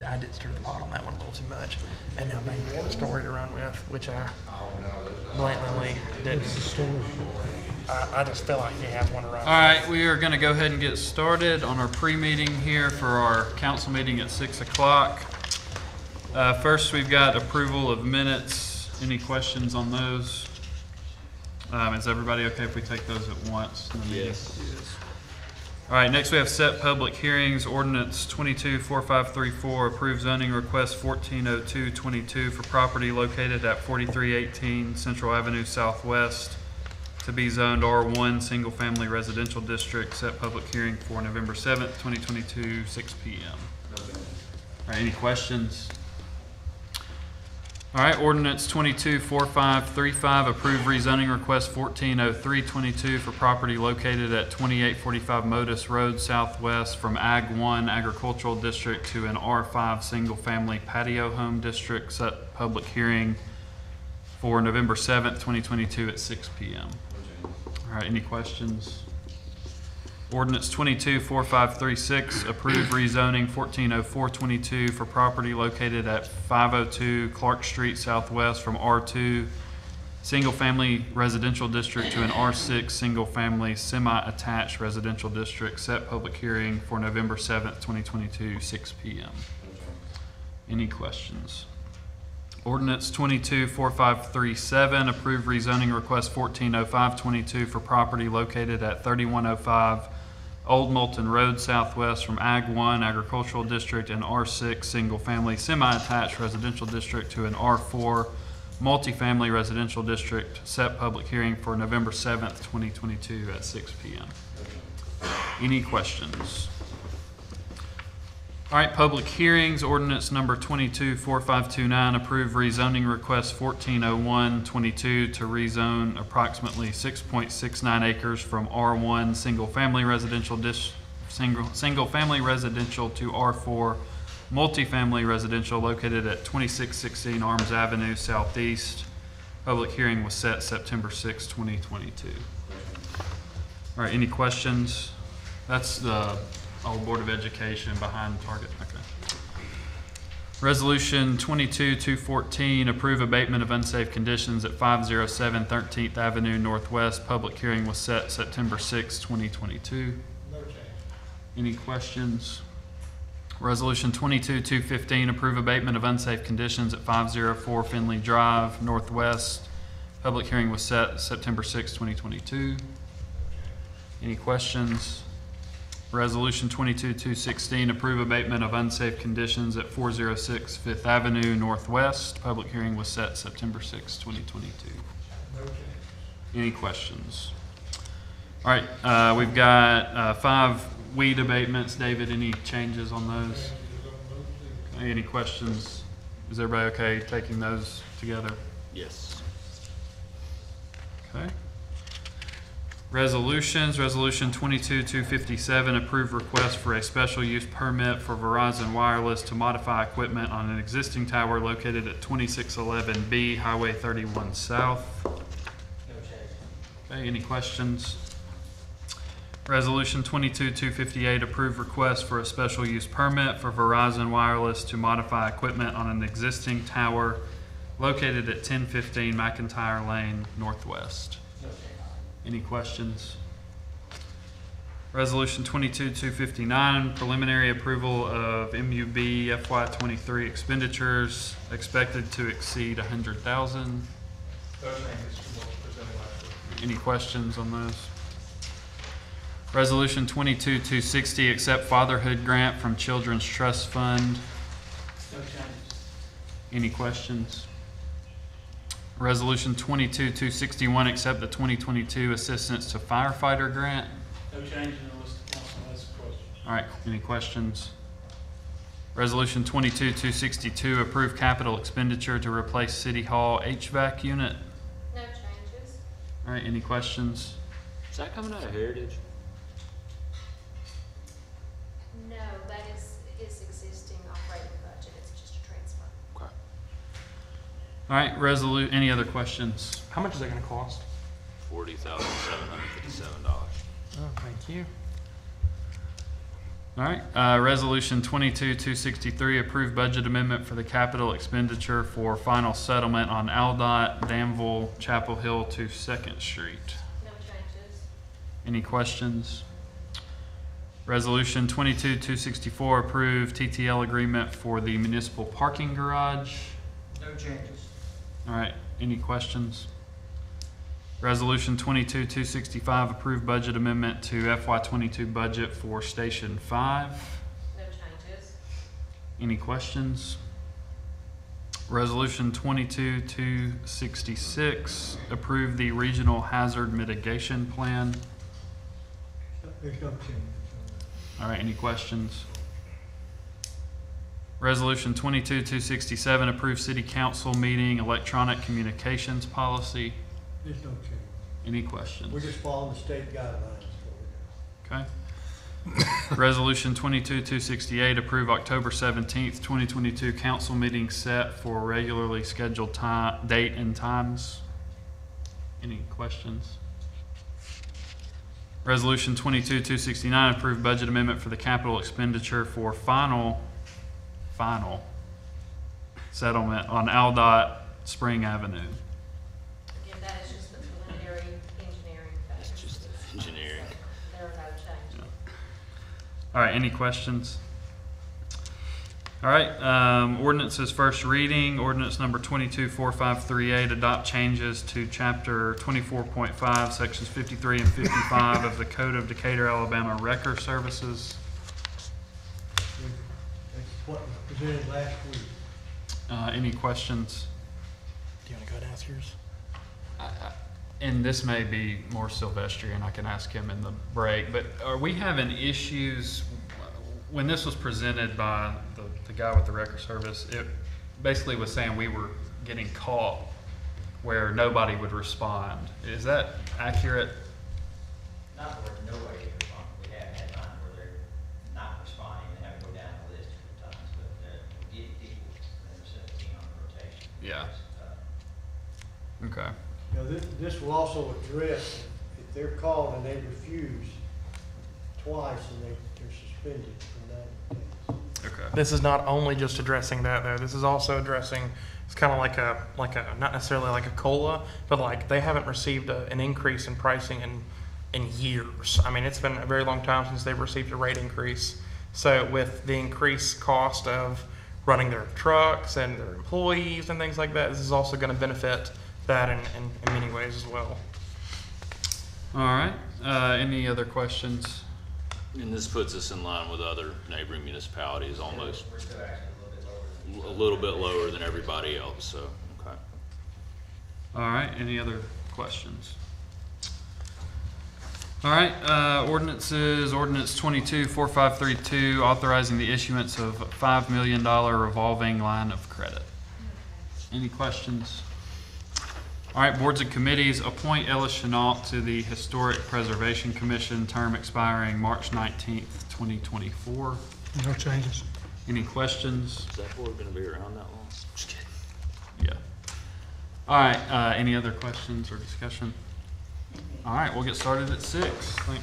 I did stir the pot on that one a little too much, and now Bane's got a story to run with, which I blatantly didn't. I just feel like he has one to run with. All right, we are going to go ahead and get started on our pre-meeting here for our council meeting at 6 o'clock. First, we've got approval of minutes. Any questions on those? Is everybody okay if we take those at once? Yes. All right, next we have set public hearings. Ordinance 224534, approved zoning request 140222 for property located at 4318 Central Avenue Southwest to be zoned R1 Single Family Residential District. Set public hearing for November 7th, 2022, 6 p.m. All right, any questions? All right, ordinance 224535, approved rezoning request 140322 for property located at 2845 Modus Road Southwest from Ag 1 Agricultural District to an R5 Single Family Patio Home District. Set public hearing for November 7th, 2022 at 6 p.m. All right, any questions? Ordinance 224536, approved rezoning 140422 for property located at 502 Clark Street Southwest from R2 Single Family Residential District to an R6 Single Family Semi-Attached Residential District. Set public hearing for November 7th, 2022, 6 p.m. Any questions? Ordinance 224537, approved rezoning request 140522 for property located at 3105 Old Moulton Road Southwest from Ag 1 Agricultural District and R6 Single Family Semi-Attached Residential District to an R4 Multifamily Residential District. Set public hearing for November 7th, 2022 at 6 p.m. Any questions? All right, public hearings. Ordinance number 224529, approved rezoning request 140122 to rezone approximately 6.69 acres from R1 Single Family Residential Single Family Residential to R4 Multifamily Residential located at 2616 Arms Avenue Southeast. Public hearing was set September 6, 2022. All right, any questions? That's the old Board of Education behind Target. Okay. Resolution 22214, approve abatement of unsafe conditions at 507 13th Avenue Northwest. Public hearing was set September 6, 2022. Any questions? Resolution 22215, approve abatement of unsafe conditions at 504 Finley Drive Northwest. Public hearing was set September 6, 2022. Any questions? Resolution 22216, approve abatement of unsafe conditions at 406 5th Avenue Northwest. Public hearing was set September 6, 2022. Any questions? All right, we've got 5 weed abatements. David, any changes on those? Okay, any questions? Is everybody okay taking those together? Yes. Okay. Resolutions. Resolution 22257, approved request for a special use permit for Verizon Wireless to modify equipment on an existing tower located at 2611B Highway 31 South. Okay, any questions? Resolution 22258, approved request for a special use permit for Verizon Wireless to modify equipment on an existing tower located at 1015 Mcintyre Lane Northwest. Any questions? Resolution 22259, preliminary approval of MUB FY23 expenditures expected to exceed $100,000. Any questions on those? Resolution 22260, accept fatherhood grant from Children's Trust Fund. No changes. Any questions? Resolution 22261, accept the 2022 Assistance to Firefighter Grant. No change unless the council has a question. All right, any questions? Resolution 22262, approve capital expenditure to replace City Hall HVAC unit. No changes. All right, any questions? Is that coming out of Heritage? No, that is existing operating budget. It's just a transfer. Okay. All right, any other questions? How much is that going to cost? $40,757. Oh, thank you. All right, Resolution 22-263, approved budget amendment for the capital expenditure for final settlement on Aldot, Danville, Chapel Hill to 2nd Street. No changes. Any questions? Resolution 22-264, approved TTL agreement for the municipal parking garage. No changes. All right, any questions? Resolution 22-265, approved budget amendment to FY22 budget for Station 5. No changes. Any questions? Resolution 22-266, approve the regional hazard mitigation plan. There's no changes. All right, any questions? Resolution 22-267, approve city council meeting electronic communications policy. There's no change. Any questions? We're just following the state guidelines. Okay. Resolution 22-268, approve October 17th, 2022 council meeting set for regularly scheduled time, date and times. Any questions? Resolution 22-269, approve budget amendment for the capital expenditure for final settlement on Aldot Spring Avenue. Again, that is just the preliminary engineering phase. It's just engineering. There are no changes. All right, any questions? All right, ordinance's first reading, ordinance number 224538, adopt changes to chapter 24.5, sections 53 and 55 of the Code of Decatur, Alabama Wrecker Services. That's what was presented last week. Any questions? Do you want to go ahead and ask yours? And this may be more Sylvester, and I can ask him in the break, but are we having issues? When this was presented by the guy with the record service, it basically was saying we were getting caught where nobody would respond. Is that accurate? Not where nobody is responding. We have had times where they're not responding and have to go down the list a few times, but we get people that are 17 on rotation. Yeah. Okay. Now, this will also address if they're called and they refuse twice and they're suspended for 90 days. Okay. This is not only just addressing that though. This is also addressing, it's kind of like a, not necessarily like a COLA, but like they haven't received an increase in pricing in years. I mean, it's been a very long time since they've received a rate increase. So with the increased cost of running their trucks and their employees and things like that, this is also going to benefit that in many ways as well. All right. Any other questions? And this puts us in line with other neighboring municipalities, almost We're still actually a little bit lower than everybody else, so, okay. All right. Any other questions? All right. Ordinances. Ordinance 224532, authorizing the issuance of $5 million revolving line of credit. Any questions? All right, boards and committees, appoint Ellis Chenault to the Historic Preservation Commission, term expiring March 19th, 2024. No changes. Any questions? Is that board gonna be around that long? Just kidding. Yeah. All right, any other questions or discussion? All right, we'll get started at 6. Thank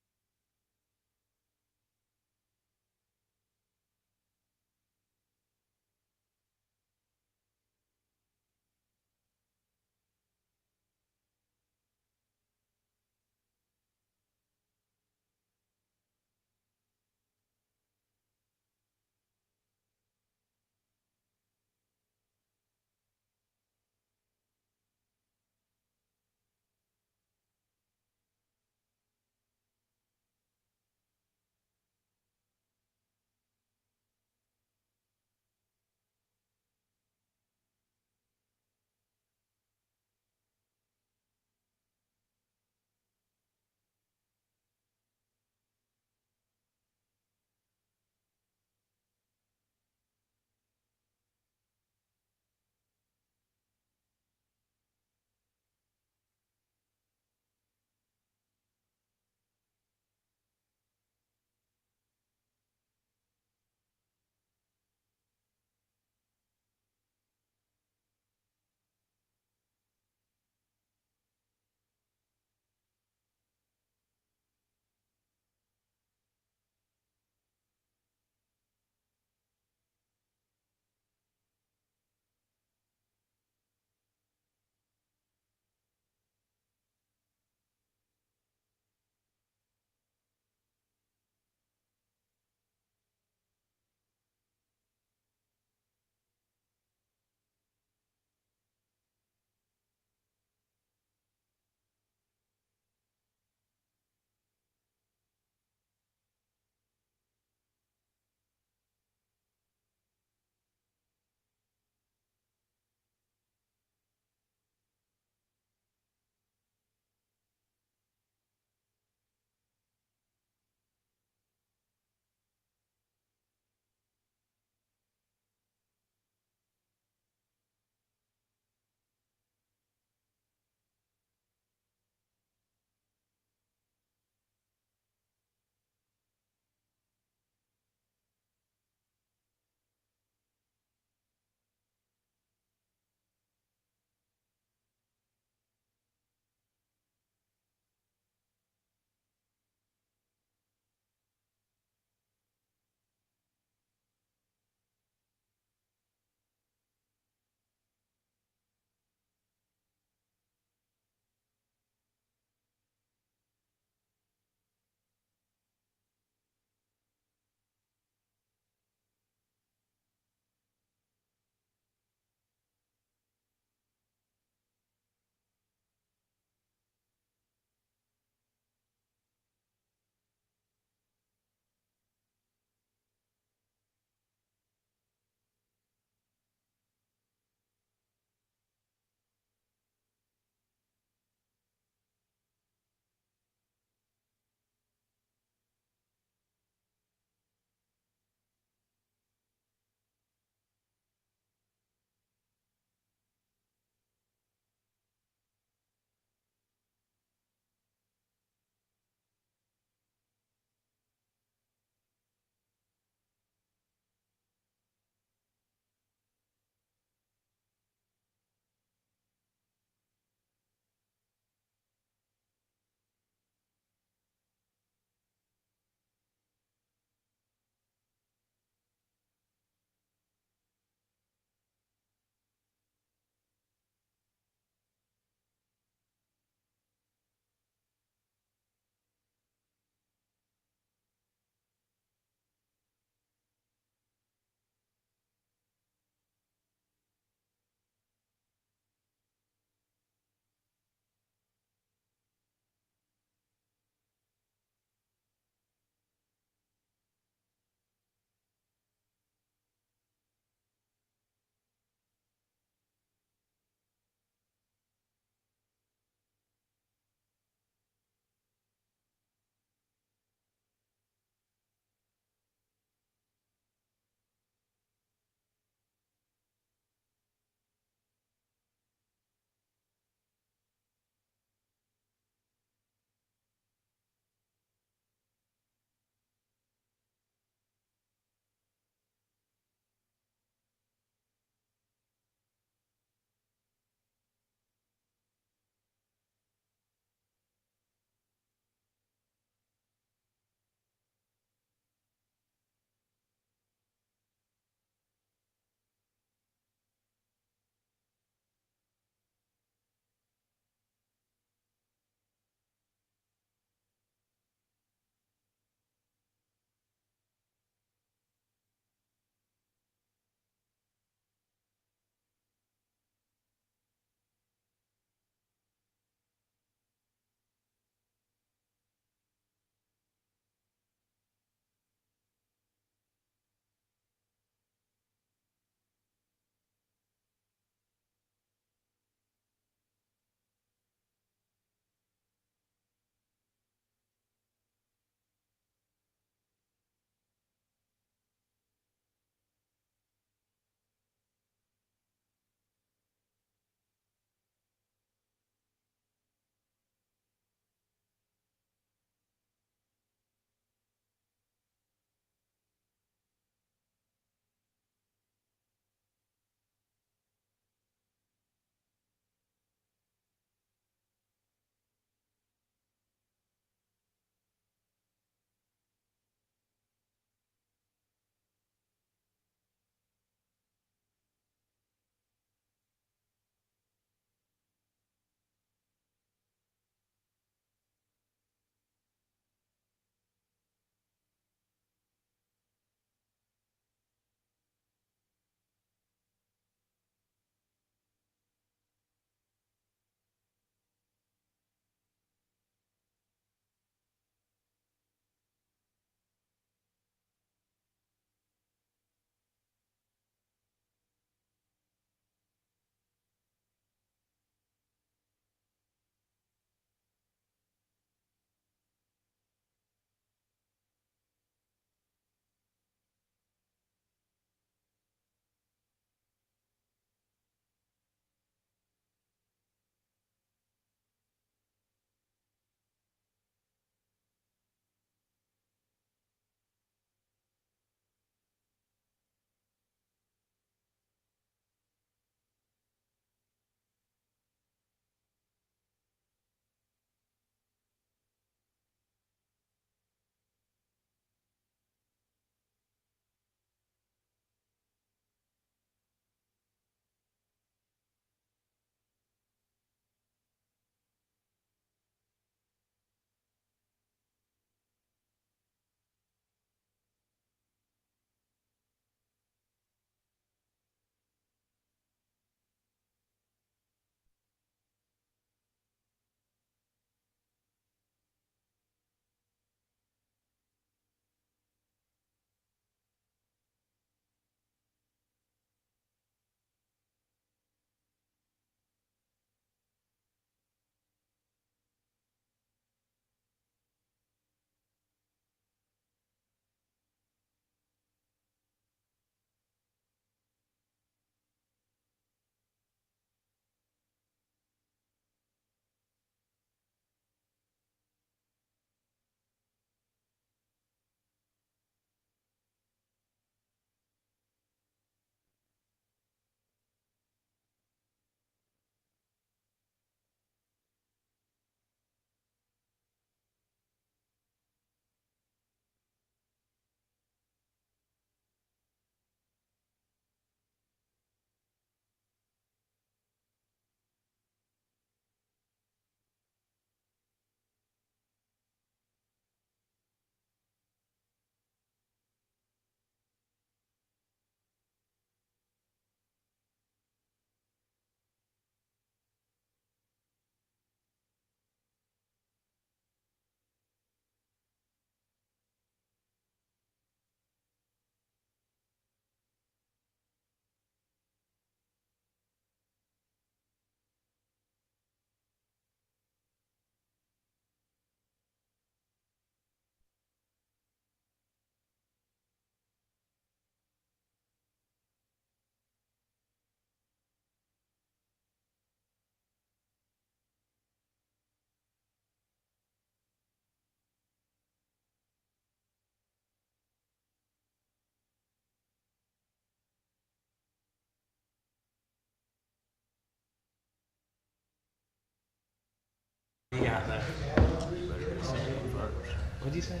Yeah, that. Better get a second first. What'd you say?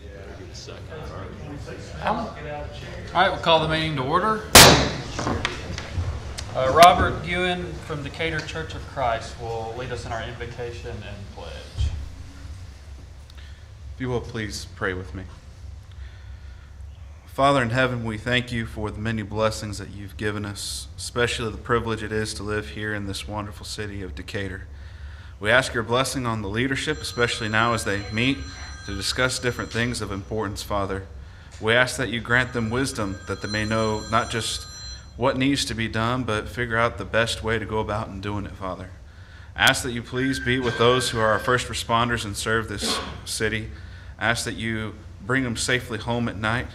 Better get a second first. All right, we'll call the meeting to order. Robert Ewan from Decatur Church of Christ will lead us in our invocation and pledge. If you will, please pray with me. Father in heaven, we thank you for the many blessings that you've given us, especially the privilege it is to live here in this wonderful city of Decatur. We ask your blessing on the leadership, especially now as they meet to discuss different things of importance, Father. We ask that you grant them wisdom, that they may know not just what needs to be done, but figure out the best way to go about in doing it, Father. Ask that you please be with those who are our first responders and serve this city. Ask that you bring them safely home at night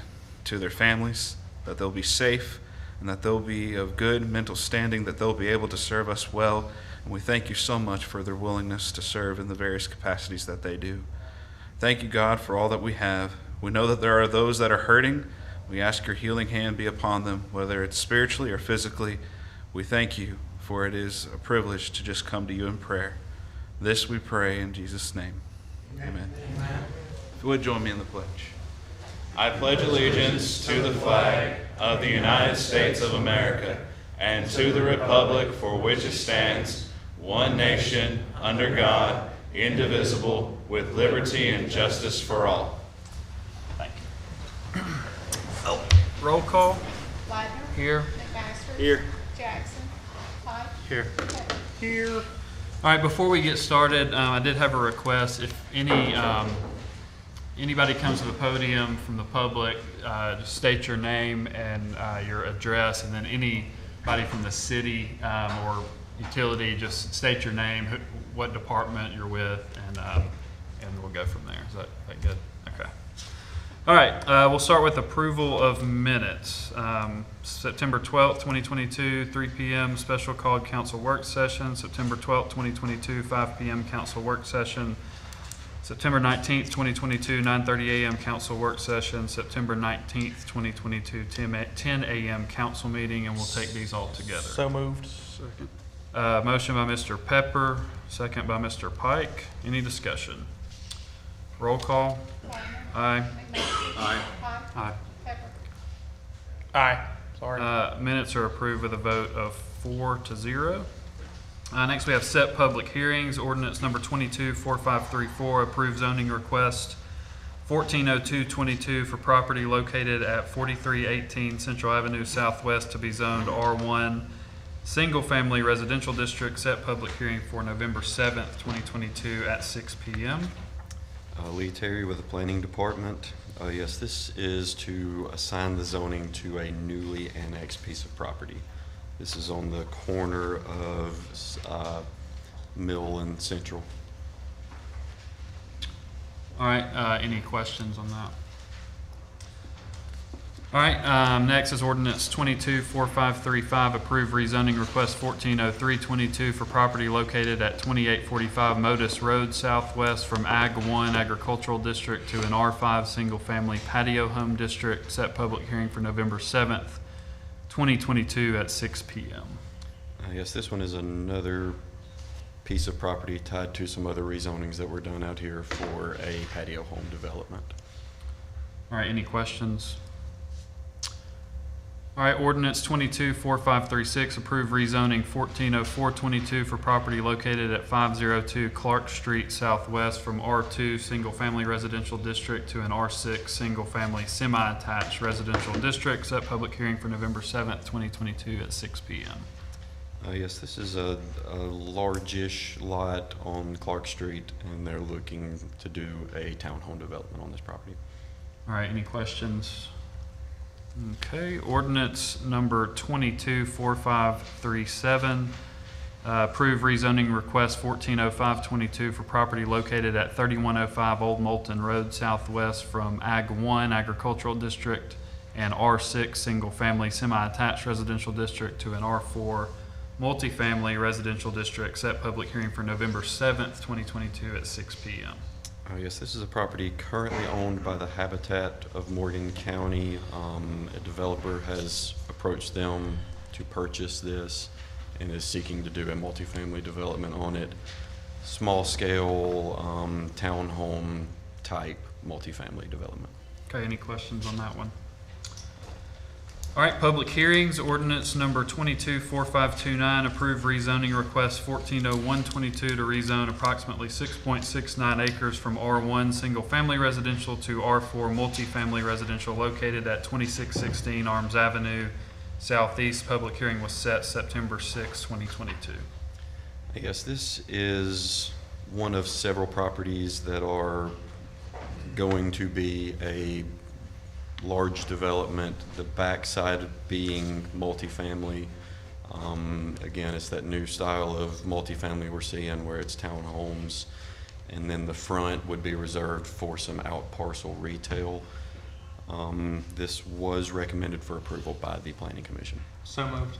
to their families, that they'll be safe and that they'll be of good mental standing, that they'll be able to serve us well. And we thank you so much for their willingness to serve in the various capacities that they do. Thank you, God, for all that we have. We know that there are those that are hurting. We ask your healing hand be upon them, whether it's spiritually or physically. We thank you, for it is a privilege to just come to you in prayer. This we pray in Jesus' name. Amen. If you would join me in the pledge. I pledge allegiance to the flag of the United States of America and to the republic for which it stands, one nation, under God, indivisible, with liberty and justice for all. Thank you. Roll call. Widener. Here. McMaster. Here. Jackson. Pike. Here. Pepper. Here. All right, before we get started, I did have a request. If anybody comes to the podium from the public, just state your name and your address, and then anybody from the city or utility, just state your name, what department you're with, and we'll go from there. Is that good? Okay. All right, we'll start with approval of minutes. September 12th, 2022, 3 p.m. special called council work session. September 12th, 2022, 5 p.m. council work session. September 19th, 2022, 9:30 a.m. council work session. September 19th, 2022, 10 a.m. council meeting, and we'll take these all together. So moved. Second. Motion by Mr. Pepper, second by Mr. Pike. Any discussion? Roll call. Widener. Aye. McMaster. Aye. Pike. Aye. Pepper. Aye. Sorry. Minutes are approved with a vote of 4-0. Next, we have set public hearings. Ordinance number 224534, approved zoning request 140222 for property located at 4318 Central Avenue Southwest to be zoned R1 Single Family Residential District. Set public hearing for November 7th, 2022 at 6 p.m. Lee Terry with the Planning Department. Yes, this is to assign the zoning to a newly annexed piece of property. This is on the corner of Mill and Central. All right, any questions on that? All right, next is ordinance 224535, approved rezoning request 140322 for property located at 2845 Modus Road Southwest from Ag 1 Agricultural District to an R5 Single Family Patio Home District. Set public hearing for November 7th, 2022 at 6 p.m. Yes, this one is another piece of property tied to some other rezonings that were done out here for a patio home development. All right, any questions? All right, ordinance 224536, approved rezoning 140422 for property located at 502 Clark Street Southwest from R2 Single Family Residential District to an R6 Single Family Semi-Attached Residential District. Set public hearing for November 7th, 2022 at 6 p.m. Yes, this is a largish lot on Clark Street, and they're looking to do a townhome development on this property. All right, any questions? Okay, ordinance number 224537, approve rezoning request 140522 for property located at 3105 Old Moulton Road Southwest from Ag 1 Agricultural District and R6 Single Family Semi-Attached Residential District to an R4 Multifamily Residential District. Set public hearing for November 7th, 2022 at 6 p.m. Yes, this is a property currently owned by the Habitat of Morgan County. A developer has approached them to purchase this and is seeking to do a multifamily development on it. small-scale townhome type multifamily development. Okay, any questions on that one? All right, public hearings, ordinance number 224529, approve rezoning request 140122 to rezone approximately 6.69 acres from R1 single-family residential to R4 multifamily residential located at 2616 Arms Avenue Southeast. Public hearing was set September 6, 2022. Yes, this is one of several properties that are going to be a large development, the backside being multifamily. Again, it's that new style of multifamily we're seeing where it's townhomes, and then the front would be reserved for some out parcel retail. This was recommended for approval by the Planning Commission. So moved.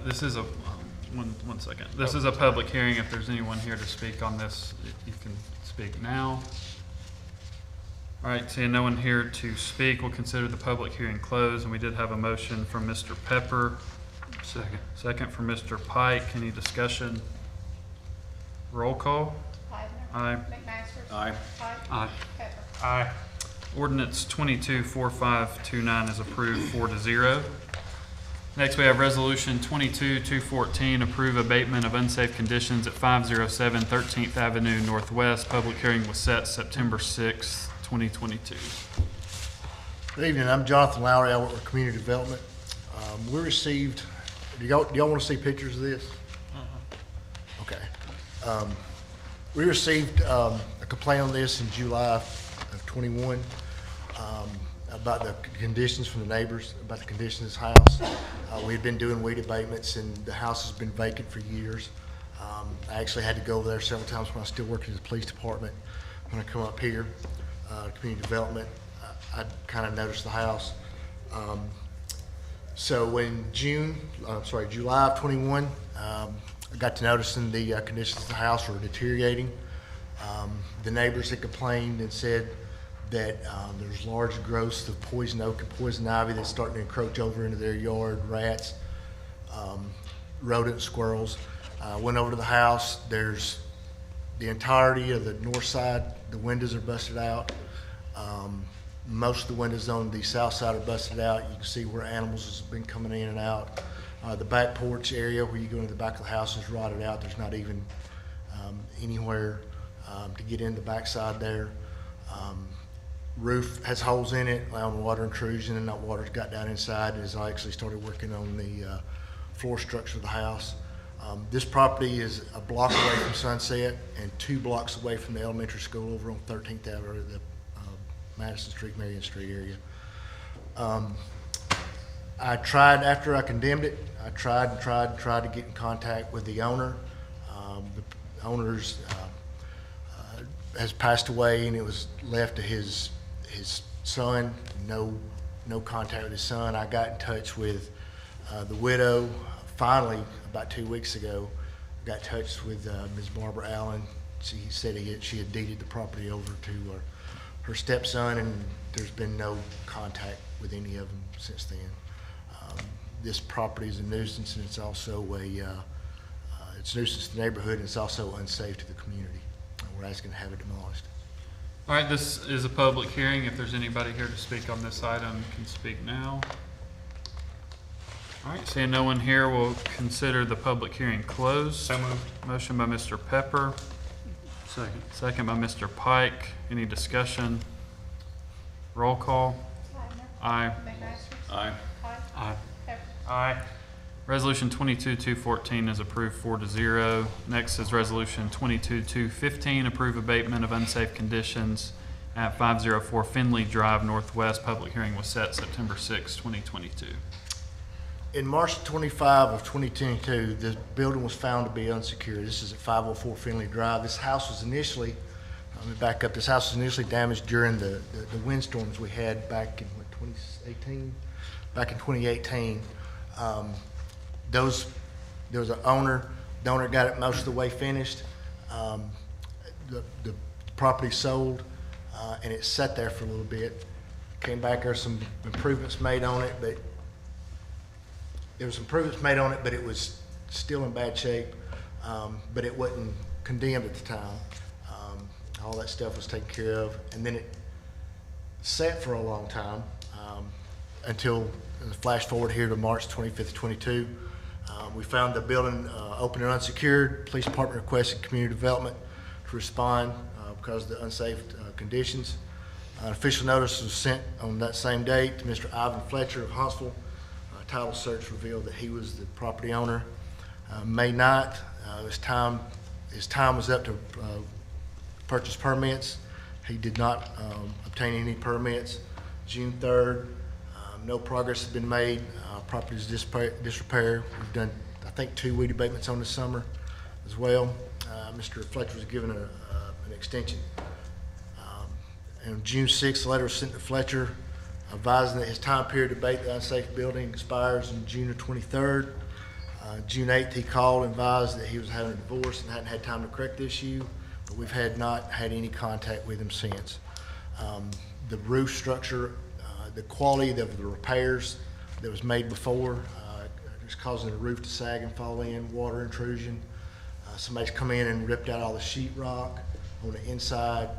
This is a, one second. This is a public hearing. If there's anyone here to speak on this, you can speak now. All right, seeing no one here to speak, we'll consider the public hearing closed, and we did have a motion from Mr. Pepper. Second. Second from Mr. Pike. Any discussion? Roll call. Heidner. Aye. McMaster. Aye. Pike. Aye. Pepper. Aye. Ordinance 224529 is approved 4-0. Next, we have Resolution 22214, approve abatement of unsafe conditions at 507 13th Avenue Northwest. Public hearing was set September 6th, 2022. Good evening, I'm Jonathan Lowry, I work with Community Development. We received, do y'all want to see pictures of this? Okay. We received a complaint on this in July of 21 about the conditions from the neighbors, about the condition of this house. We had been doing weed abatements and the house has been vacant for years. I actually had to go over there several times when I was still working at the police department. When I come up here, community development, I kind of noticed the house. So in July of 21, I got to noticing the conditions of the house were deteriorating. The neighbors had complained and said that there's large growths of poison oak and poison ivy that's starting to encroach over into their yard, rats, rodents, squirrels. Went over to the house. There's the entirety of the north side, the windows are busted out. Most of the windows on the south side are busted out. You can see where animals have been coming in and out. The back porch area where you go into the back of the house is rotted out. There's not even anywhere to get in the back side there. Roof has holes in it, allowing water intrusion, and that water's got down inside as I actually started working on the floor structure of the house. This property is a block away from Sunset and 2 blocks away from the elementary school over on 13th Avenue, the Madison Street, Marion Street area. I tried, after I condemned it, I tried to get in contact with the owner. The owner's has passed away, and it was left to his son. No contact with his son. I got in touch with the widow. Finally, about 2 weeks ago, got in touch with Ms. Barbara Allen. She said she had deeded the property over to her stepson, and there's been no contact with any of them since then. This property is a nuisance, and it's also it's a nuisance to the neighborhood, and it's also unsafe to the community. We're asking to have it demolished. All right, this is a public hearing. If there's anybody here to speak on this item, you can speak now. All right, seeing no one here, we'll consider the public hearing closed. So moved. Motion by Mr. Pepper. Second. Second by Mr. Pike. Any discussion? Roll call. Heidner. Aye. McMaster. Aye. Pike. Aye. Pepper. Aye. Resolution 22214 is approved 4-0. Next is Resolution 22215, approve abatement of unsafe conditions at 504 Finley Drive Northwest. Public hearing was set September 6, 2022. In March 25 of 2022, the building was found to be unsecured. This is at 504 Finley Drive. This house was initially, let me back up, this house was initially damaged during the windstorms we had back in 2018? Back in 2018. There was an owner. The owner got it most of the way finished. The property sold, and it sat there for a little bit. Came back, there's some improvements made on it, but it was still in bad shape. But it wasn't condemned at the time. All that stuff was taken care of, and then it sat for a long time until, flash forward here to March 25th, 22. We found the building open and unsecured. Police Department requested community development to respond because of the unsafe conditions. An official notice was sent on that same date to Mr. Ivan Fletcher of Huntsville. Title search revealed that he was the property owner. May 9th, his time was up to purchase permits. He did not obtain any permits. June 3rd, no progress has been made. Property is disrepair. We've done, I think, 2 weed abatements on this summer as well. Mr. Fletcher was given an extension. And June 6th, a letter was sent to Fletcher advising that his time period to abate the unsafe building expires on June the 23rd. June 8th, he called and advised that he was having a divorce and hadn't had time to correct the issue, but we've not had any contact with him since. The roof structure, the quality of the repairs that was made before is causing the roof to sag and fall in, water intrusion. Somebody's come in and ripped out all the sheetrock on the inside.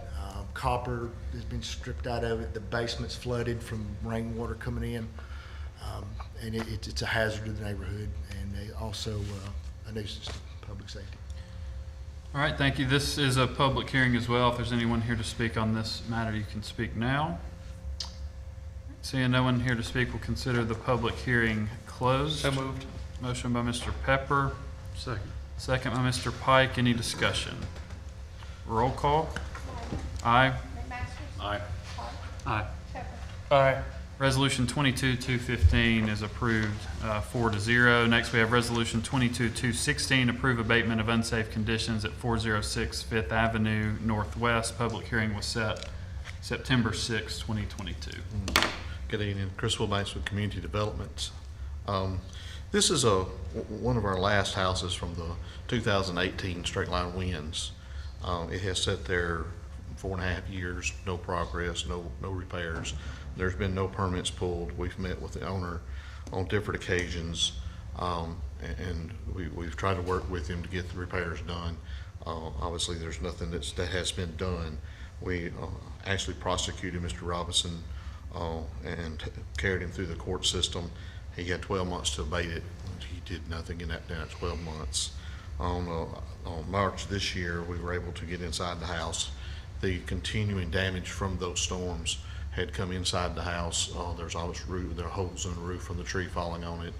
Copper has been stripped out of it. The basement's flooded from rainwater coming in. And it's a hazard to the neighborhood, and also a nuisance to public safety. All right, thank you. This is a public hearing as well. If there's anyone here to speak on this matter, you can speak now. Seeing no one here to speak, we'll consider the public hearing closed. So moved. Motion by Mr. Pepper. Second. Second by Mr. Pike. Any discussion? Roll call. Aye. McMaster. Aye. Park. Aye. Pepper. Aye. Resolution 22-215 is approved 4-0. Next, we have Resolution 22-216, approve abatement of unsafe conditions at 406 Fifth Avenue Northwest. Public hearing was set September 6, 2022. Good evening, Chris Wilbanks with Community Development. This is one of our last houses from the 2018 straight line winds. It has sat there 4.5 years, no progress, no repairs. There's been no permits pulled. We've met with the owner on different occasions, and we've tried to work with him to get the repairs done. Obviously, there's nothing that has been done. We actually prosecuted Mr. Robinson and carried him through the court system. He had 12 months to abate it. He did nothing in that 12 months. On March this year, we were able to get inside the house. The continuing damage from those storms had come inside the house. There's always there are holes in the roof from the tree falling on it.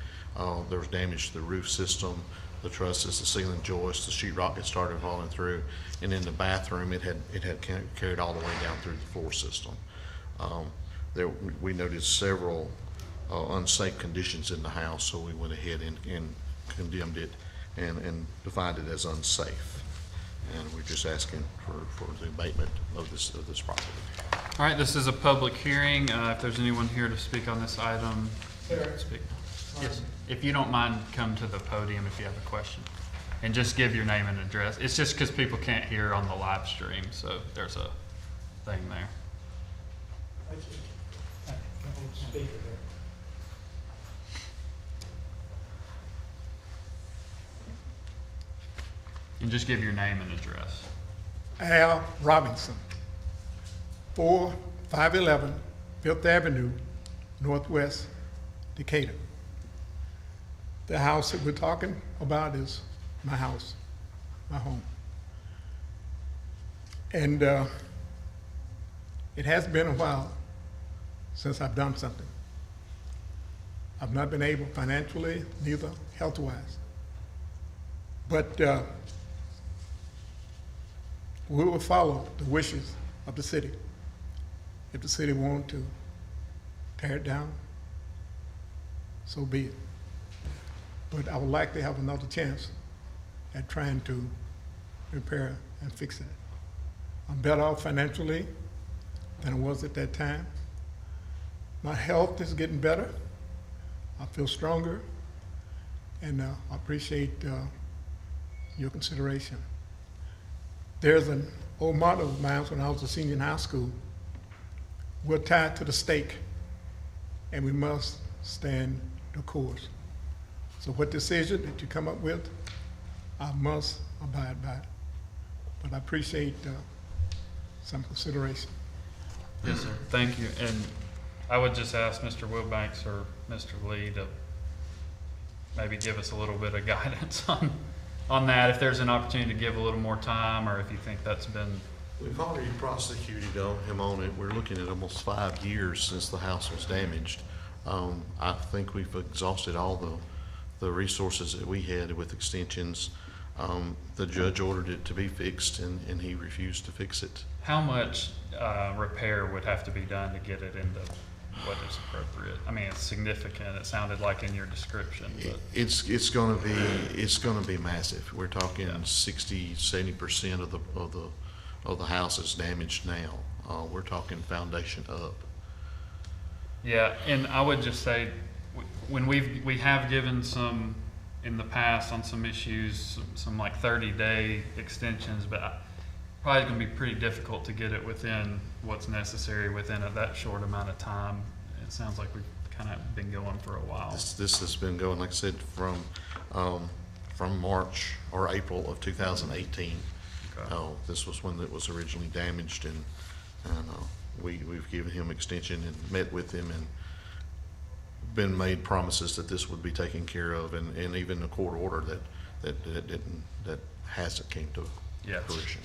There was damage to the roof system, the trusses, the ceiling joists, the sheetrock had started falling through, and in the bathroom it had carried all the way down through the floor system. We noticed several unsafe conditions in the house, so we went ahead and condemned it and defined it as unsafe. And we're just asking for the abatement of this property. All right, this is a public hearing. If there's anyone here to speak on this item, speak. Yes, if you don't mind, come to the podium if you have a question. And just give your name and address. It's just because people can't hear on the live stream, so there's a thing there. Speaker there. And just give your name and address. Al Robinson, 4511 Fifth Avenue, Northwest, Decatur. The house that we're talking about is my house, my home. And it has been a while since I've done something. I've not been able financially, neither health-wise. But we will follow the wishes of the city. If the city wants to tear it down, so be it. But I would like to have another chance at trying to repair and fix it. I'm better off financially than I was at that time. My health is getting better. I feel stronger, and I appreciate your consideration. There's an old motto of mine when I was a senior in high school. We're tied to the stake, and we must stand the course. So what decision that you come up with, I must abide by it. but I appreciate some consideration. Yes, sir. Thank you. And I would just ask Mr. Wilbanks or Mr. Lee to maybe give us a little bit of guidance on that, if there's an opportunity to give a little more time, or if you think that's been, We've already prosecuted him on it. We're looking at almost 5 years since the house was damaged. I think we've exhausted all the resources that we had with extensions. The judge ordered it to be fixed, and he refused to fix it. how much repair would have to be done to get it into what is appropriate? I mean, it's significant. It sounded like in your description, but It's gonna be massive. We're talking 60-70% of the house is damaged now. We're talking foundation up. yeah. And I would just say, when we have given some in the past on some issues, some like 30-day extensions, but probably going to be pretty difficult to get it within what's necessary within that short amount of time. It sounds like we've kind of been going for a while. This has been going, like I said, from March or April of 2018. Okay. This was when it was originally damaged, and we've given him extension and met with him and been made promises that this would be taken care of, and even a court order that hasn't came to fruition.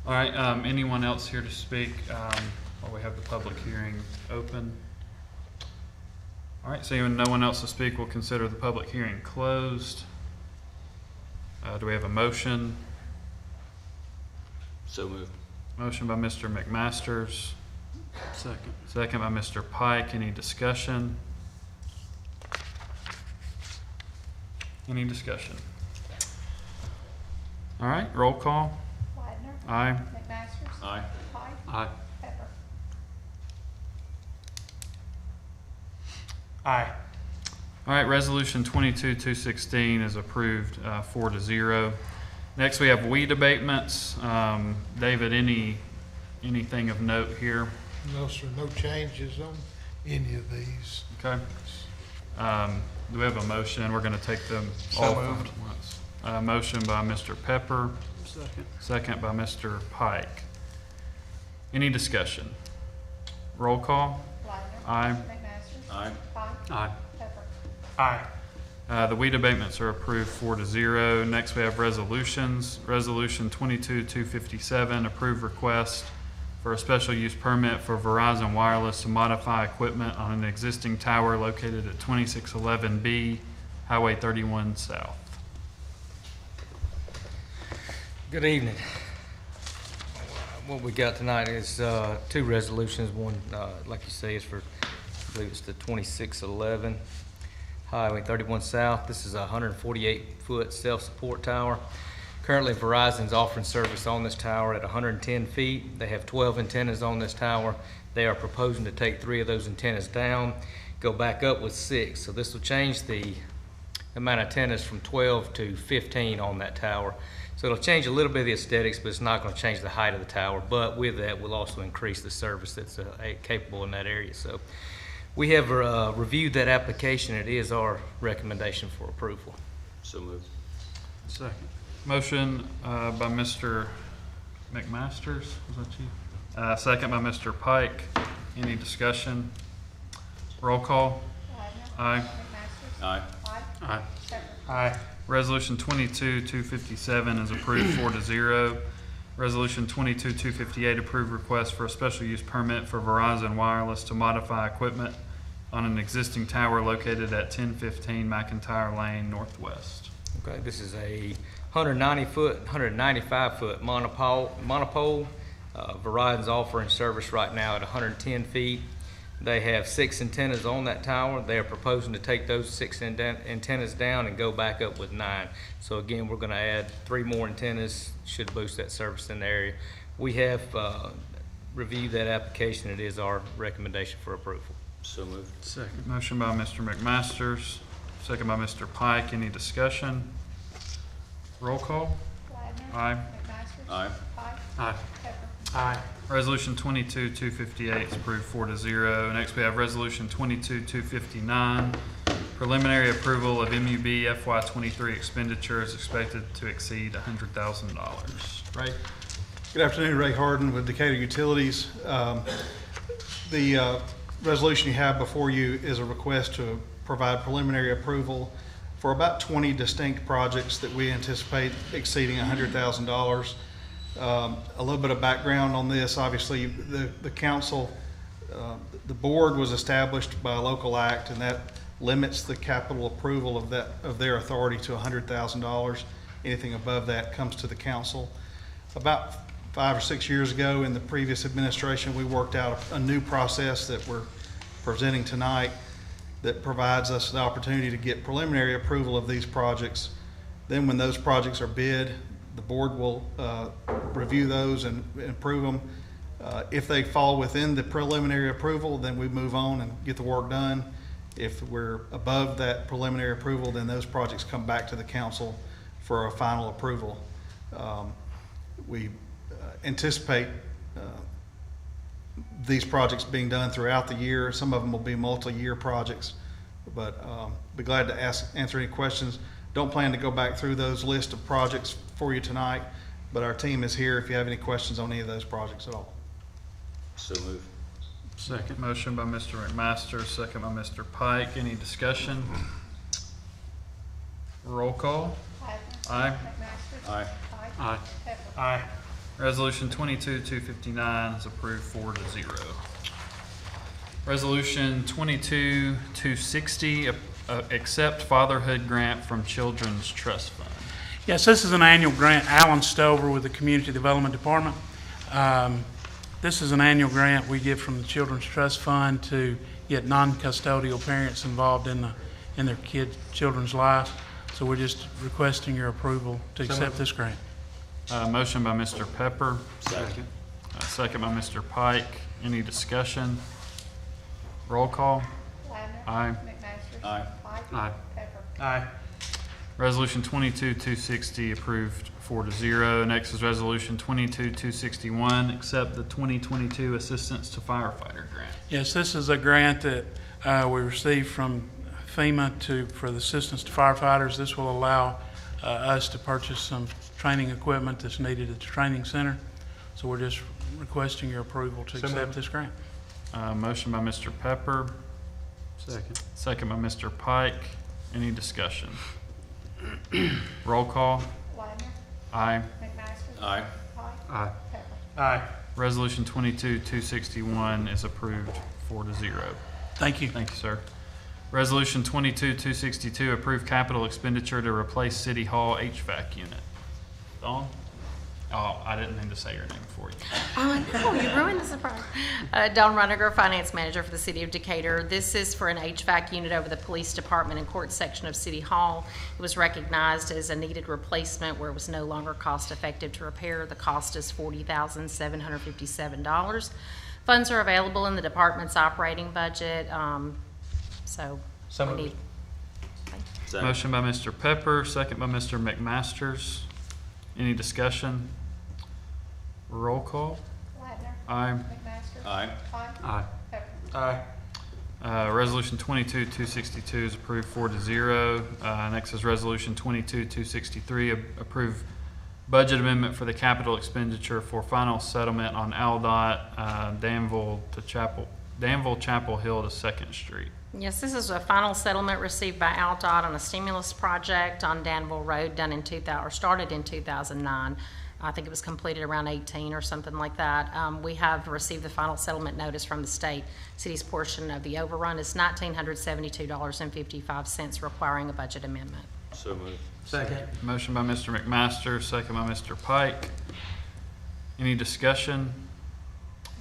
All right, anyone else here to speak while we have the public hearing open? All right, seeing no one else to speak, we'll consider the public hearing closed. Do we have a motion? So moved. Motion by Mr. McMasters. Second. Second by Mr. Pike. Any discussion? Any discussion? All right, roll call. Widener. Aye. McMasters. Aye. Pike. Aye. Pepper. Aye. All right, resolution 22-216 is approved 4-0. Next, we have weed abatements. David, anything of note here? No, sir, no changes on any of these. Okay. Do we have a motion? We're going to take them So all moved. at once. Motion by Mr. Pepper, Second. second by Mr. Pike. Any discussion? Roll call. Widener. Aye. McMasters. Aye. Pike. Aye. Pepper. Aye. The weed abatements are approved 4-0. Next, we have resolutions. Resolution 22-257, approved request for a special use permit for Verizon Wireless to modify equipment on an existing tower located at 2611B, Highway 31 South. Good evening. What we got tonight is two resolutions. One, like you say, is for, I believe it's the 2611 Highway 31 South. This is a 148-foot self-support tower. Currently, Verizon's offering service on this tower at 110 feet. They have 12 antennas on this tower. They are proposing to take 3 of those antennas down, go back up with 6. So this will change the amount of antennas from 12 to 15 on that tower. So it'll change a little bit of the aesthetics, but it's not going to change the height of the tower. But with that, we'll also increase the service that's capable in that area. So we have reviewed that application. It is our recommendation for approval. So moved. Second. Motion by Mr. McMasters, was that you? Second by Mr. Pike. Any discussion? Roll call. Widener. Aye. McMasters. Aye. Pike. Aye. Pepper. Aye. Resolution 22-257 is approved 4-0. Resolution 22-258, approved request for a special use permit for Verizon Wireless to modify equipment on an existing tower located at 1015 Mcintyre Lane Northwest. Okay, this is a 190-foot, 195-foot monopole. Verizon's offering service right now at 110 feet. They have 6 antennas on that tower. They are proposing to take those 6 antennas down and go back up with 9. So again, we're going to add 3 more antennas, should boost that service in the area. We have reviewed that application. It is our recommendation for approval. So moved. Second. Motion by Mr. McMasters, second by Mr. Pike. Any discussion? Roll call. Widener. Aye. McMasters. Aye. Pike. Aye. Pepper. Aye. Resolution 22-258 is approved 4-0. Next, we have Resolution 22-259, Preliminary approval of MUB FY '23 expenditure is expected to exceed $100,000. Ray? Good afternoon, Ray Harden with Decatur Utilities. The resolution you have before you is a request to provide preliminary approval for about 20 distinct projects that we anticipate exceeding $100,000. A little bit of background on this. Obviously, the council, the board was established by a local act, and that limits the capital approval of their authority to $100,000. Anything above that comes to the council. About 5 or 6 years ago, in the previous administration, we worked out a new process that we're presenting tonight that provides us the opportunity to get preliminary approval of these projects. Then when those projects are bid, the board will review those and approve them. If they fall within the preliminary approval, then we move on and get the work done. If we're above that preliminary approval, then those projects come back to the council for a final approval. We anticipate these projects being done throughout the year. Some of them will be multi-year projects, but be glad to answer any questions. Don't plan to go back through those list of projects for you tonight, but our team is here if you have any questions on any of those projects at all. So move. Second. Motion by Mr. McMaster, second by Mr. Pike. Any discussion? Roll call. Wagner. Aye. McMaster. Aye. Pike. Aye. Pepper. Aye. Resolution 22-259 is approved 4-0. Resolution 22-260, accept fatherhood grant from Children's Trust Fund. Yes, this is an annual grant. Alan Stover with the Community Development Department. This is an annual grant we get from the Children's Trust Fund to get non-custodial parents involved in their children's life. So we're just requesting your approval to accept this grant. Motion by Mr. Pepper, Second. second by Mr. Pike. Any discussion? Roll call. Wagner. Aye. McMaster. Aye. Pike. Aye. Pepper. Aye. Resolution 22-260 approved 4-0. Next is Resolution 22-261, accept the 2022 Assistance to Firefighter Grant. Yes, this is a grant that we received from FEMA for the assistance to firefighters. This will allow us to purchase some training equipment that's needed at the training center. So we're just requesting your approval to accept this grant. Motion by Mr. Pepper. Second. Second by Mr. Pike. Any discussion? Roll call. Wagner. Aye. McMaster. Aye. Pike. Aye. Pepper. Aye. Resolution 22-261 is approved 4-0. Thank you. Thank you, sir. Resolution 22-262, approve capital expenditure to replace City Hall HVAC unit. Dawn? Oh, I didn't mean to say your name for you. Oh, no, you ruined the surprise. Dawn Reiniger, Finance Manager for the City of Decatur. This is for an HVAC unit over the Police Department and Court section of City Hall. It was recognized as a needed replacement where it was no longer cost effective to repair. The cost is $40,757. Funds are available in the department's operating budget. So we moved. need. Second. Motion by Mr. Pepper, second by Mr. McMasters. Any discussion? Roll call. Wagner. Aye. McMaster. Aye. Pike. Aye. Pepper. Aye. Resolution 22-262 is approved 4-0. Next is Resolution 22-263, approve budget amendment for the capital expenditure for final settlement on Aldot, Danville Chapel Hill to 2nd Street. Yes, this is a final settlement received by Aldot on a stimulus project on Danville Road started in 2009. I think it was completed around 18 or something like that. We have received the final settlement notice from the state. City's portion of the overrun is $1,972.55, requiring a budget amendment. So moved. Second. Motion by Mr. McMaster, second by Mr. Pike. Any discussion?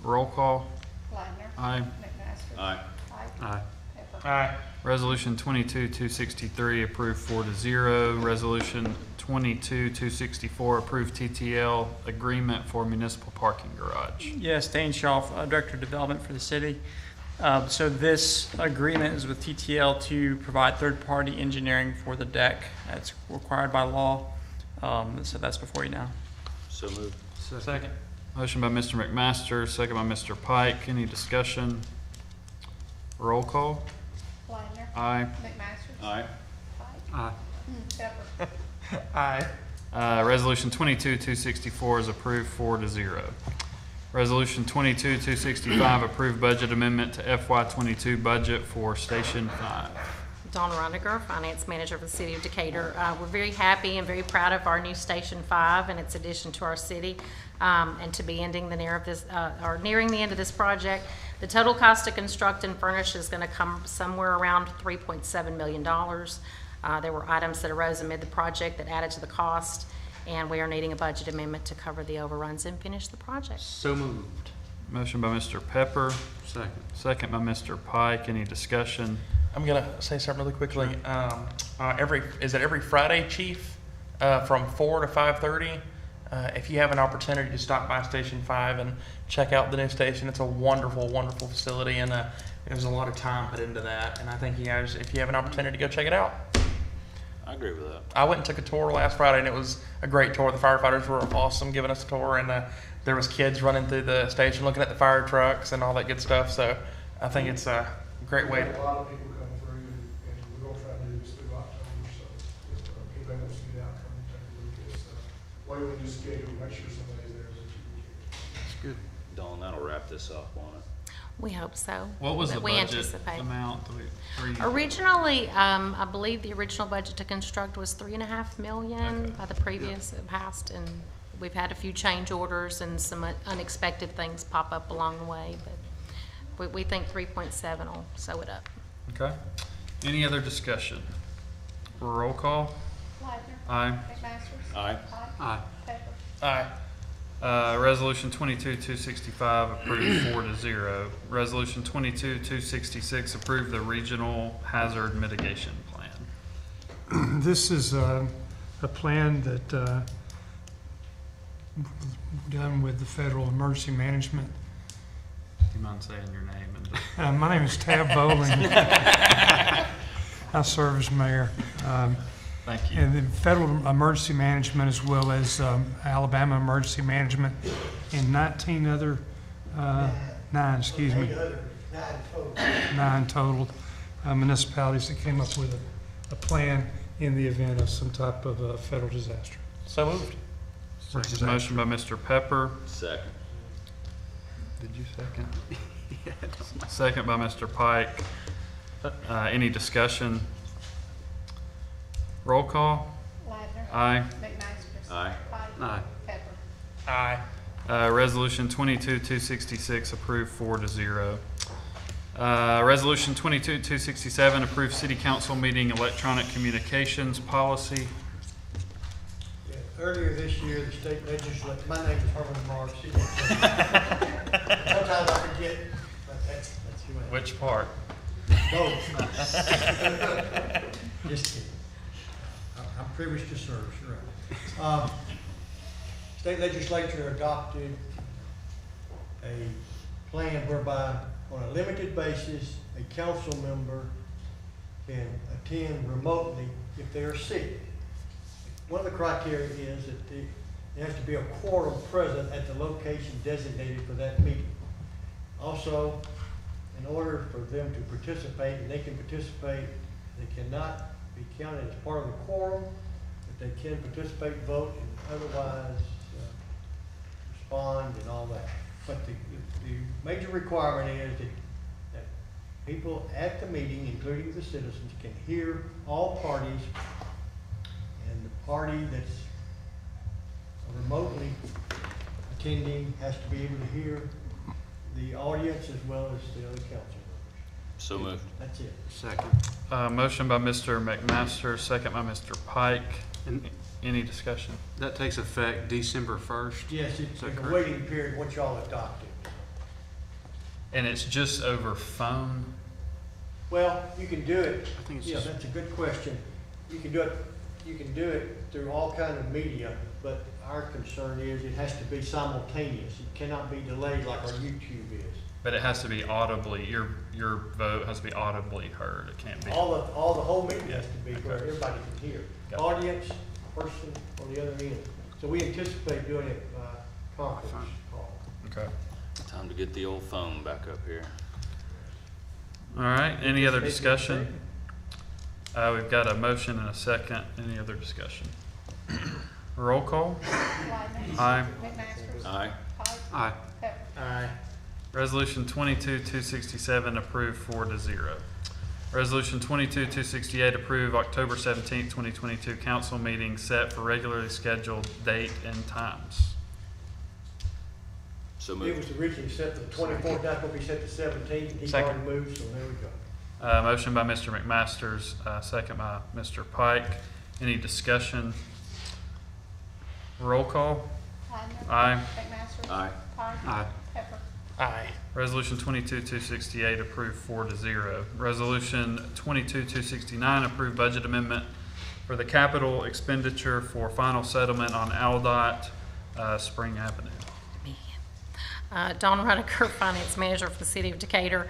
Roll call. Wagner. Aye. McMaster. Aye. Pike. Aye. Pepper. Aye. Resolution 22-263 approved 4-0. Resolution 22-264 approved TTL agreement for municipal parking garage. Yes, Dane Shaw, Director of Development for the city. So this agreement is with TTL to provide third-party engineering for the deck. That's required by law. So that's before you now. So moved. Second. Motion by Mr. McMaster, second by Mr. Pike. Any discussion? Roll call. Wagner. Aye. McMaster. Aye. Pike. Pepper. Aye. Resolution 22-264 is approved 4-0. Resolution 22-265, approved budget amendment to FY22 budget for Station 5. Dawn Roniger, Finance Manager for the City of Decatur. We're very happy and very proud of our new Station 5 and its addition to our city, and to be ending the nearing the end of this project. The total cost to construct and furnish is going to come somewhere around $3.7 million. There were items that arose amid the project that added to the cost, and we are needing a budget amendment to cover the overruns and finish the project. So moved. Motion by Mr. Pepper. Second by Mr. Pike. Any discussion? I'm gonna say something really quickly. Is it every Friday, Chief, from 4 to 5:30? If you have an opportunity to stop by Station 5 and check out the new station, it's a wonderful, wonderful facility, and there's a lot of time put into that. And I think you guys, if you have an opportunity, go check it out. I agree with that. I went and took a tour last Friday, and it was a great tour. The firefighters were awesome giving us a tour, and there was kids running through the station looking at the fire trucks and all that good stuff. So I think it's a great way. A lot of people come through, and we're gonna try to do this through October, so if anybody wants to get out, come and take a look at this. Why we just schedule, make sure somebody's there that you can get. That's good. Dawn, that'll wrap this up on it. We hope so. What was the We budget anticipate. amount? Originally, I believe the original budget to construct was $3.5 million Okay. by the previous past, and we've had a few change orders and some unexpected things pop up along the way, but we think 3.7 will sew it up. Okay. Any other discussion? Roll call. Leitner. Aye. McMaster. Aye. Pike. Pepper. Aye. Resolution 22-265 approved 4-0. Resolution 22-266 approved the Regional Hazard Mitigation Plan. This is a plan that done with the Federal Emergency Management. Do you mind saying your name? And My name is Tab Bowling. I serve as mayor. Thank you. And the Federal Emergency Management, as well as Alabama Emergency Management, and 19 other, nine total municipalities that came up with a plan in the event of some type of a federal disaster. So moved. Motion by Mr. Pepper. Second. Did you second? Second by Mr. Pike. Any discussion? Roll call. Leitner. Aye. McMaster. Aye. Pike. Aye. Pepper. Aye. Resolution 22-266 approved 4-0. Resolution 22-267 approved City Council meeting electronic communications policy. Yeah, earlier this year, the state legislature, my name is Herman Marks. Sometimes I forget, but that's who I am. Which part? Both. Just kidding. I'm privileged to serve, sure. State legislature adopted a plan whereby, on a limited basis, a council member can attend remotely if they are sick. One of the criteria is that there has to be a quorum present at the location designated for that meeting. Also, in order for them to participate, and they can participate, they cannot be counted as part of the quorum, but they can participate, vote, and otherwise respond and all that. But the major requirement is that people at the meeting, including the citizens, can hear all parties, and the party that's remotely attending has to be able to hear the audience as well as the other council members. So moved. That's it. Second. Motion by Mr. McMaster, second by Mr. Pike. Any discussion? That takes effect December 1st? Yes, it's that a correct? waiting period once y'all adopt it. And it's just over phone? Well, you can do it, I think it's yeah, just, that's a good question. You can do it through all kind of media, but our concern is it has to be simultaneous. It cannot be delayed like our YouTube is. But it has to be audibly, your vote has to be audibly heard. It can't be. All the whole meeting has to be where Okay. everybody can hear. Got it. Audience, person on the other end. So we anticipate doing it by conference call. Okay. Time to get the old phone back up here. All right. Any other discussion? We've got a motion and a second. Any other discussion? Roll call. Whiteman. Aye. McMaster. Aye. Pike. Aye. Pepper. Aye. Resolution 22-267 approved 4-0. Resolution 22-268 approved October 17, 2022 council meeting set for regularly scheduled date and times. So It moved. was originally set for the 24th, that's going to be set to 17th. He's Second. already moved, so there we go. Motion by Mr. McMasters, second by Mr. Pike. Any discussion? Roll call. Whiteman. Aye. McMaster. Aye. Pike. Aye. Pepper. Aye. Resolution 22-268 approved 4-0. Resolution 22-269 approved budget amendment for the capital expenditure for final settlement on Aldot, Spring Avenue. Dawn Rudiker, Finance Manager for the City of Decatur.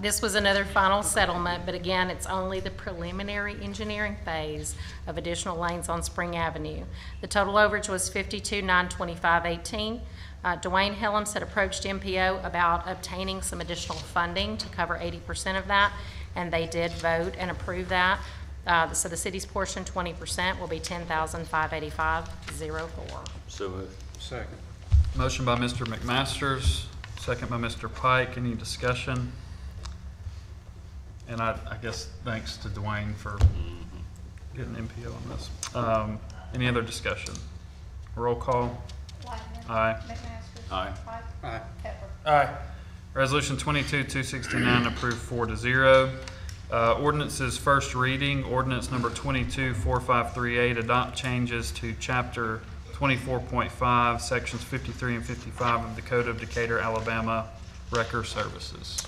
This was another final settlement, but again, it's only the preliminary engineering phase of additional lanes on Spring Avenue. The total overage was $52,925.18. Dwayne Helms had approached MPO about obtaining some additional funding to cover 80% of that, and they did vote and approve that. So the city's portion, 20%, will be $10,585.04. So moved. Second. Motion by Mr. McMasters, second by Mr. Pike. Any discussion? And I guess thanks to Dwayne for getting MPO on this. Any other discussion? Roll call. Whiteman. Aye. McMaster. Aye. Pike. Aye. Pepper. Aye. Resolution 22-269 approved 4-0. Ordinance's first reading, ordinance number 22-4538, adopt changes to chapter 24.5, sections 53 and 55 of the Code of Decatur, Alabama, Wrecker Services.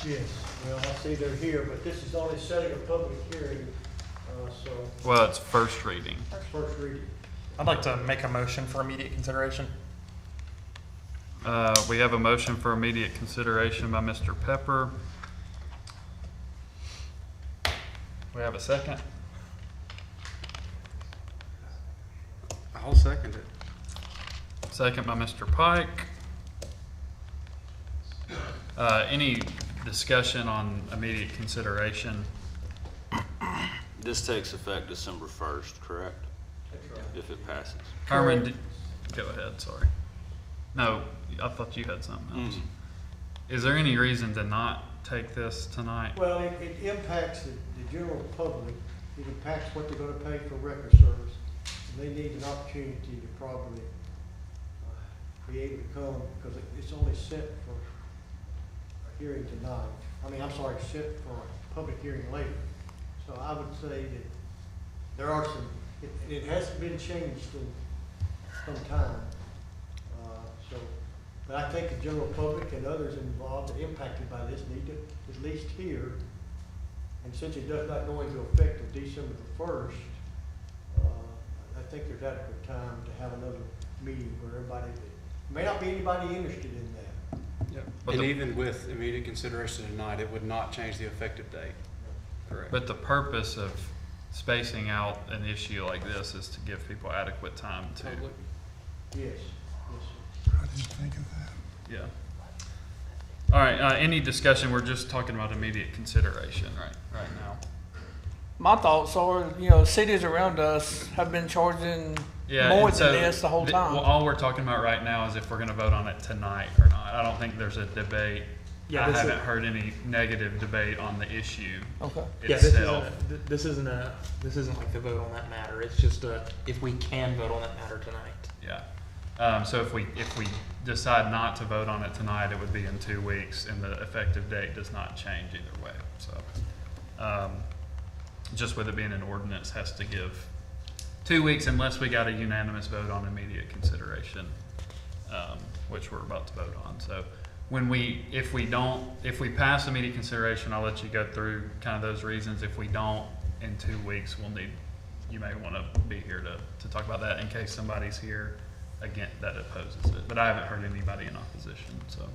Yes, well, I see they're here, but this is only setting a public hearing, so Well, it's first reading. first reading. I'd like to make a motion for immediate consideration. We have a motion for immediate consideration by Mr. Pepper. We have a second. I'll second it. Second by Mr. Pike. Any discussion on immediate consideration? This takes effect December 1st, correct? That's right. If it passes. Carmen, go ahead, sorry. No, I thought you had something else. Is there any reason to not take this tonight? Well, it impacts the general public, it impacts what they're gonna pay for record service. And they need an opportunity to probably be able to come, because it's only set for a hearing tonight. I'm sorry, set for a public hearing later. So I would say that there are some, it hasn't been changed in some time. But I think the general public and others involved and impacted by this need to at least hear. And since it does not go into effect until December the 1st, I think there's adequate time to have another meeting where everybody, may not be anybody interested in that. But And the- even with immediate consideration tonight, it would not change the effective date. Correct. But the purpose of spacing out an issue like this is to give people adequate time to, Public. Yes, yes, I didn't think of that. yeah. All right, any discussion? We're just talking about immediate consideration right now. My thoughts are, cities around us have been charging Yeah, more and than so this the whole time. Well, all we're talking about right now is if we're gonna vote on it tonight or not. I don't think there's a debate. Yeah, I this is- haven't heard any negative debate on the issue Okay. Yeah, itself. this isn't like the vote on that matter. It's just if we can vote on that matter tonight. Yeah. So if we decide not to vote on it tonight, it would be in 2 weeks, and the effective date does not change either way. So, just with it being an ordinance, has to give 2 weeks unless we got a unanimous vote on immediate consideration, which we're about to vote on. So, if we pass immediate consideration, I'll let you go through kind of those reasons. If we don't, in 2 weeks, you may want to be here to talk about that in case somebody's here again that opposes it. But I haven't heard anybody in opposition. So,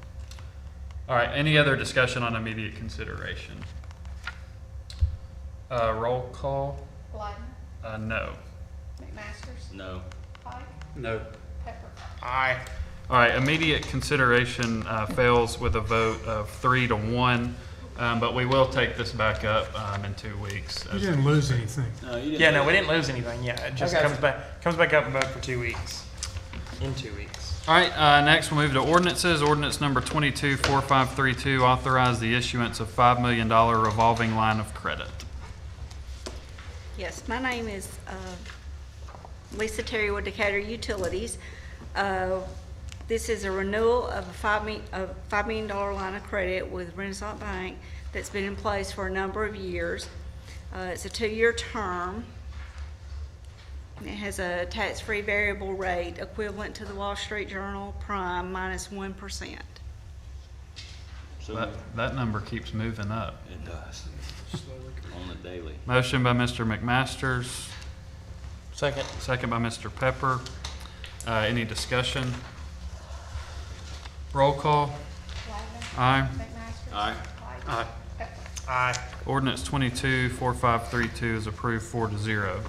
all right. Any other discussion on immediate consideration? Roll call. Whiteman. No. McMasters. No. Pike. No. Pepper. Aye. All right. Immediate consideration fails with a vote of 3-1. But we will take this back up in 2 weeks. You didn't lose anything. No, you didn't. Yeah, no, we didn't lose anything. Yeah, it just Okay. comes back up and vote for 2 weeks. In 2 weeks. All right, next we'll move to ordinances. Ordinance number 224532, authorize the issuance of $5 million revolving line of credit. Yes, my name is Lisa Terry with Decatur Utilities. This is a renewal of a $5 million line of credit with Renaissance Bank that's been in place for a number of years. It's a 2-year term. It has a tax-free variable rate equivalent to the Wall Street Journal Prime minus 1%. So That number keeps moving up. it does. On the daily. Motion by Mr. McMasters, Second. second by Mr. Pepper. Any discussion? Roll call. Aye. McMaster. Aye. Aye. Aye. Ordinance 224532 is approved 4-0.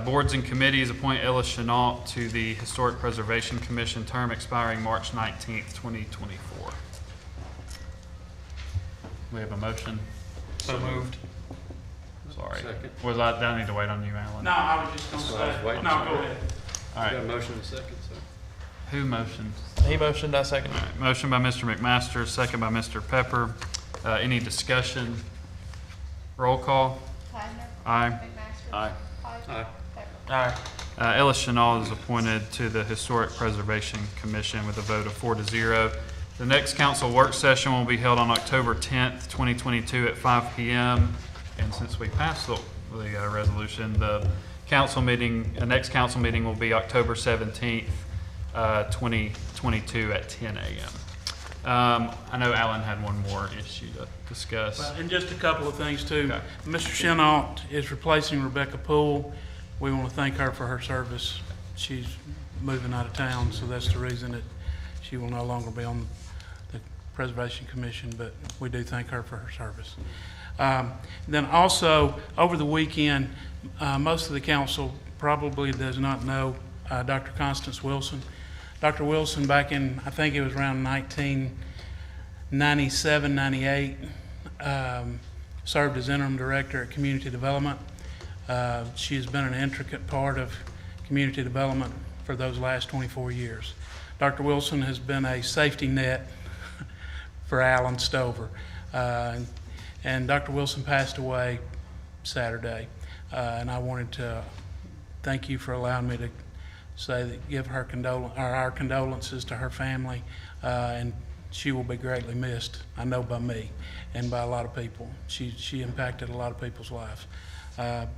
Boards and committees appoint Ellis Chenault to the Historic Preservation Commission, term expiring March 19th, 2024. We have a motion. So moved. Sorry. Second. Was I need to wait on you, Alan? No, I was just gonna That's what I was say. waiting No, for. go ahead. All right. Got a motion and a second, so. Who motioned? He motioned, I second. All right. Motion by Mr. McMaster, second by Mr. Pepper. Any discussion? Roll call. Plattner. Aye. McMaster. Aye. Aye. Pepper. Aye. Ellis Chenault is appointed to the Historic Preservation Commission with a vote of 4-0. The next council work session will be held on October 10th, 2022 at 5 p.m. And since we passed the resolution, the next council meeting will be October 17th, 2022 at 10 a.m. I know Alan had one more issue to discuss. Well, and just a couple of things too. Okay. Mr. Chenault is replacing Rebecca Poole. We want to thank her for her service. She's moving out of town, so that's the reason that she will no longer be on the Preservation Commission, but we do thank her for her service. Then also, over the weekend, most of the council probably does not know Dr. Constance Wilson. Dr. Wilson, back in, I think it was around 1997, 98, served as interim director at Community Development. She has been an intricate part of community development for those last 24 years. Dr. Wilson has been a safety net for Alan Stover. And Dr. Wilson passed away Saturday. And I wanted to thank you for allowing me to say that, give her our condolences to her family. And she will be greatly missed, I know, by me and by a lot of people. She impacted a lot of people's lives.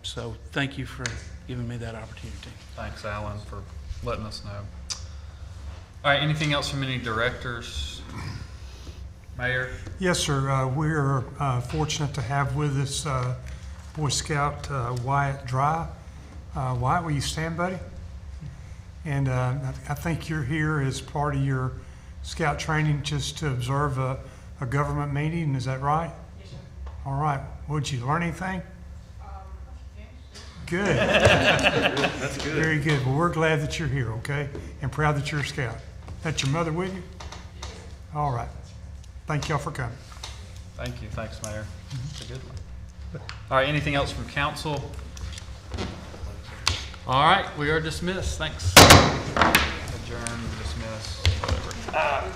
So thank you for giving me that opportunity. Thanks, Alan, for letting us know. All right, anything else from any directors? Mayor? Yes, sir. We're fortunate to have with us Boy Scout Wyatt Dry. Wyatt, will you stand, buddy? And I think you're here as part of your Scout training just to observe a government meeting. Is that right? Yes, sir. All right. Would you learn anything? Good. That's good. Very good. Well, we're glad that you're here, okay? And proud that you're a Scout. That's your mother with you? All right. Thank y'all for coming. Thank you. Thanks, Mayor. It's a good one. All right, anything else from council? All right, we are dismissed. Thanks. Adjourn, dismiss, whatever.